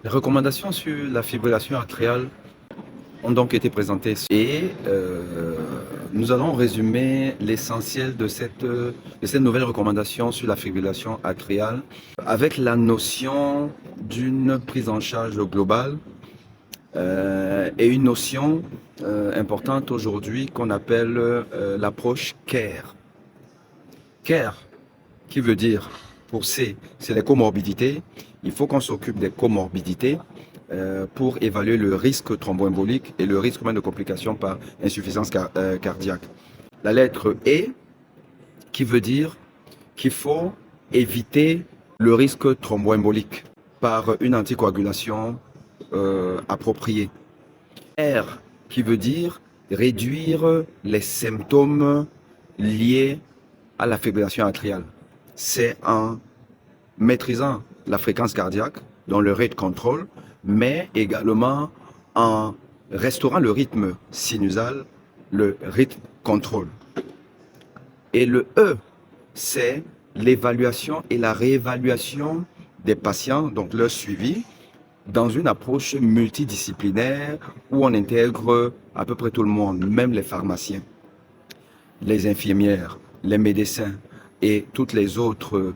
Les recommandations sur la fibrillation atriale ont donc été présentées et nous allons résumer l'essentiel de cette nouvelle recommandation sur la fibrillation atriale avec la notion d'une prise en charge globale et une notion importante aujourd'hui qu'on appelle l'approche CARE. CARE, qui veut dire, pour C, c'est les comorbidités. Il faut qu'on s'occupe des comorbidités pour évaluer le risque thromboembolique et le risque même de complications par insuffisance cardiaque. La lettre E, qui veut dire qu'il faut éviter le risque thromboembolique par une anticoagulation appropriée. R, qui veut dire réduire les symptômes liés à la fibrillation atriale. C'est en maîtrisant la fréquence cardiaque, dans le rate control, mais également en restaurant le rythme sinusal, le rythme control. Et le E, c'est l'évaluation et la réévaluation des patients, donc leur suivi, dans une approche multidisciplinaire où on intègre à peu près tout le monde, même les pharmaciens, les infirmières, les médecins et toutes les autres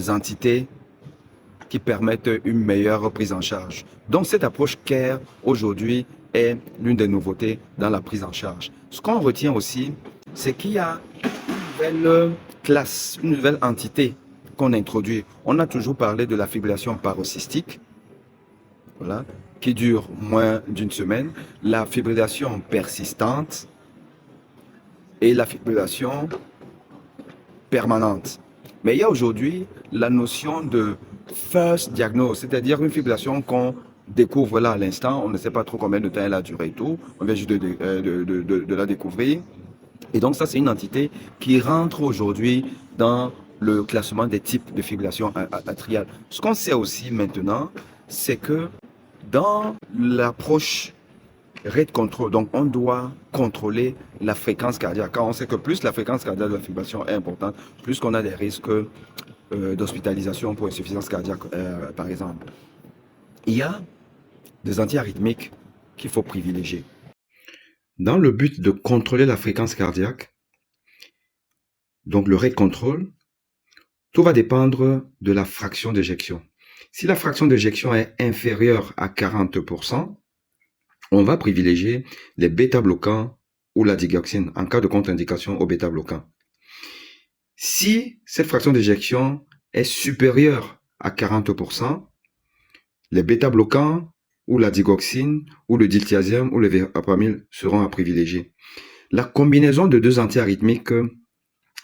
entités qui permettent une meilleure prise en charge. Donc cette approche CARE aujourd'hui est l'une des nouveautés dans la prise en charge. Ce qu'on retient aussi, c'est qu'il y a une nouvelle classe, une nouvelle entité qu'on introduit. On a toujours parlé de la fibrillation paroxystique, voilà, qui dure moins d'une semaine, la fibrillation persistante et la fibrillation permanente. Mais il y a aujourd'hui la notion de first diagnose, c'est-à-dire une fibrillation qu'on découvre là à l'instant, on ne sait pas trop combien de temps elle a duré et tout, on vient juste de la découvrir. Et donc ça, c'est une entité qui rentre aujourd'hui dans le classement des types de fibrillation atriale. Ce qu'on sait aussi maintenant, c'est que dans l'approche rate control, donc on doit contrôler la fréquence cardiaque. Car on sait que plus la fréquence cardiaque de la fibrillation est importante, plus qu'on a des risques d'hospitalisation pour insuffisance cardiaque, par exemple. Il y a des antiarythmiques qu'il faut privilégier. Dans le but de contrôler la fréquence cardiaque, donc le rate control, tout va dépendre de la fraction d'éjection. Si la fraction d'éjection est inférieure à 40%, on va privilégier les bêta-bloquants ou la digoxine en cas de contre-indication aux bêta-bloquants. Si cette fraction d'éjection est supérieure à 40%, les bêta-bloquants ou la digoxine ou le diltiazem ou le verapamil seront à privilégier. La combinaison de deux antiarythmiques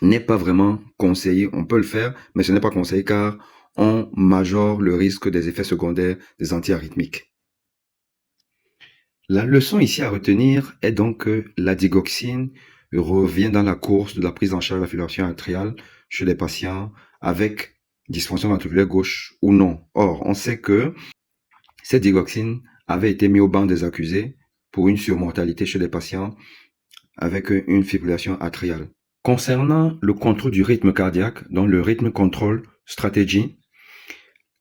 n'est pas vraiment conseillée. On peut le faire, mais ce n'est pas conseillé car on majore le risque des effets secondaires des antiarythmiques. La leçon ici à retenir est donc que la digoxine revient dans la course de la prise en charge de la fibrillation atriale chez les patients avec dysfonction ventriculaire gauche ou non. Or, on sait que cette digoxine avait été mise au banc des accusés pour une surmortalité chez les patients avec une fibrillation atriale. Concernant le contrôle du rythme cardiaque, donc le rythme control stratégie,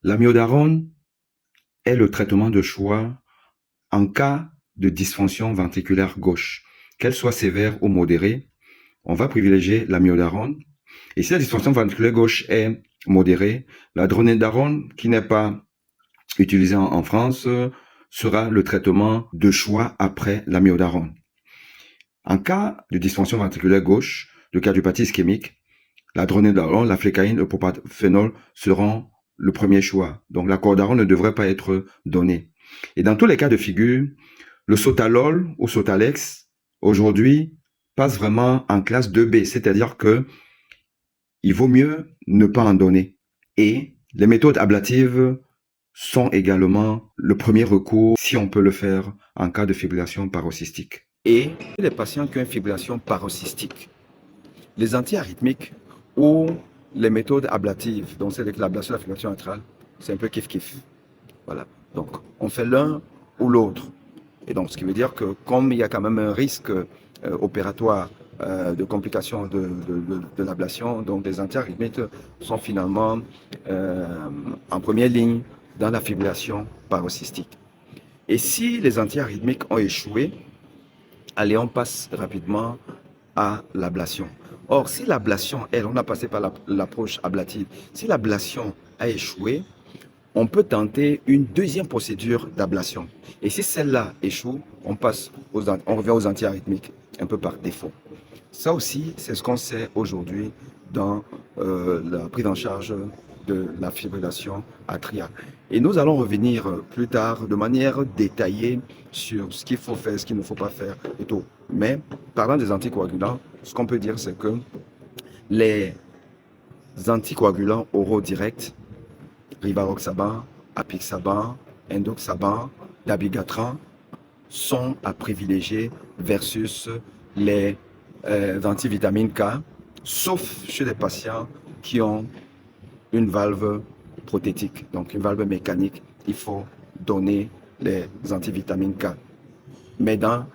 l'amiodarone est le traitement de choix en cas de dysfonction ventriculaire gauche, qu'elle soit sévère ou modérée. On va privilégier l'amiodarone. Et si la dysfonction ventriculaire gauche est modérée, la dronédarone, qui n'est pas utilisée en France, sera le traitement de choix après l'amiodarone. En cas de dysfonction ventriculaire gauche, de cardiopathie ischémique, la dronédarone, la flécaïne, le propafénol seront le premier choix. Donc la cordarone ne devrait pas être donnée. Et dans tous les cas de figure, le sotalol ou sotalex, aujourd'hui, passe vraiment en classe 2B, c'est-à-dire que il vaut mieux ne pas en donner. Et les méthodes ablatives sont également le premier recours si on peut le faire en cas de fibrillation paroxystique. Et les patients qui ont une fibrillation paroxystique, les antiarythmiques ou les méthodes ablatives, donc c'est l'ablation de la fibrillation atriale, c'est un peu kiff-kiff. Voilà. Donc, on fait l'un ou l'autre. Et donc, ce qui veut dire que comme il y a quand même un risque opératoire de complications de l'ablation, donc les antiarythmiques sont finalement en première ligne dans la fibrillation paroxystique. Et si les antiarythmiques ont échoué, allez, on passe rapidement à l'ablation. Or, si l'ablation, on a passé par l'approche ablative, si l'ablation a échoué, on peut tenter une deuxième procédure d'ablation. Et si celle-là échoue, on revient aux antiarythmiques, un peu par défaut. Ça aussi, c'est ce qu'on sait aujourd'hui dans la prise en charge de la fibrillation atriale. Et nous allons revenir plus tard de manière détaillée sur ce qu'il faut faire, ce qu'il ne faut pas faire et tout. Mais parlant des anticoagulants, ce qu'on peut dire, c'est que les anticoagulants oraux directs, rivaroxaban, apixaban, indoxaban, dabigatran, sont à privilégier versus les antivitamines K, sauf chez les patients qui ont une valve prothétique, donc une valve mécanique. Il faut donner les antivitamines K. Mais dans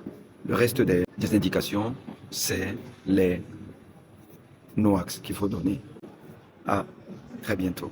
le reste des indications, c'est les NOACs qu'il faut donner. À très bientôt.